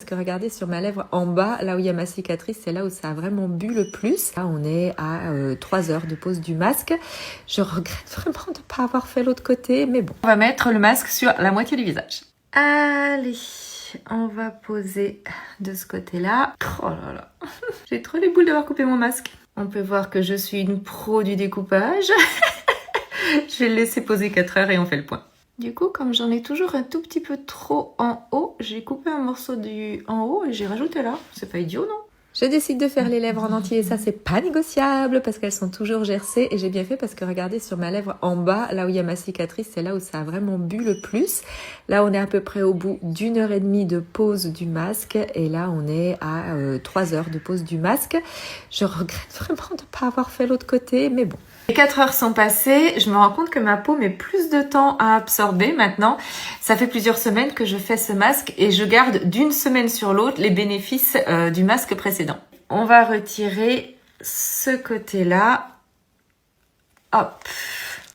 que regardez sur ma lèvre en bas, là où il y a ma cicatrice, c'est là où ça a vraiment bu le plus. Là, on est à 3 heures de pose du masque. Je regrette vraiment de ne pas avoir fait l'autre côté, mais bon. On va mettre le masque sur la moitié du visage. Allez, on va poser de ce côté-là. Oh là là, j'ai trop les boules d'avoir coupé mon masque. On peut voir que je suis une pro du découpage. Je vais le laisser poser 4 heures et on fait le point. Du coup, comme j'en ai toujours un tout petit peu trop en haut, j'ai coupé un morceau du en haut et j'ai rajouté là. C'est pas idiot, non? Je décide de faire les lèvres en entier et ça, c'est pas négociable parce qu'elles sont toujours gercées. Et j'ai bien fait parce que regardez sur ma lèvre en bas, là où il y a ma cicatrice, c'est là où ça a vraiment bu le plus. Là, on est à peu près au bout d'1 heure et demie de pose du masque. Et là, on est à 3 heures de pose du masque. Je regrette vraiment de ne pas avoir fait l'autre côté, mais bon. Les 4 heures sont passées, je me rends compte que ma peau met plus de temps à absorber maintenant. Ça fait plusieurs semaines que je fais ce masque et je garde d'une semaine sur l'autre les bénéfices du masque précédent. On va retirer ce côté-là. Hop.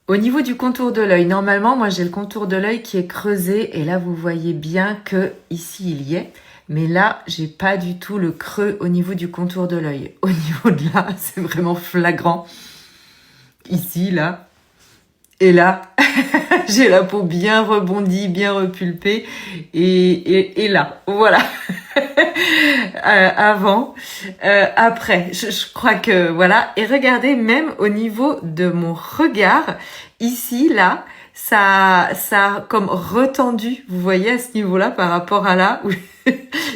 Au niveau du contour de l'œil, normalement, moi j'ai le contour de l'œil qui est creusé et là vous voyez bien que ici il y est. Mais là, j'ai pas du tout le creux au niveau du contour de l'œil. Au niveau de là, c'est vraiment flagrant. Ici, là, et là, j'ai la peau bien rebondie, bien repulpée, et là, voilà. Avant, après, je crois que, voilà. Et regardez, même au niveau de mon regard, ici, là, ça a comme retendu, vous voyez, à ce niveau-là, par rapport à là, où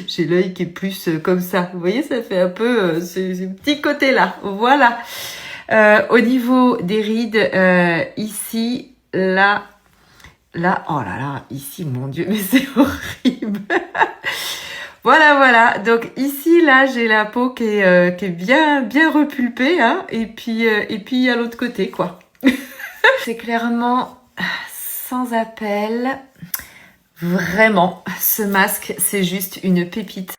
j'ai l'œil qui est plus comme ça. Vous voyez, ça fait un peu ce petit côté-là, voilà. Au niveau des rides, ici, là, oh là là, ici, mon Dieu, mais c'est horrible. Voilà. Donc ici, là, j'ai la peau qui est bien repulpée, hein, et puis à l'autre côté, quoi. C'est clairement sans appel. Vraiment, ce masque, c'est juste une pépite.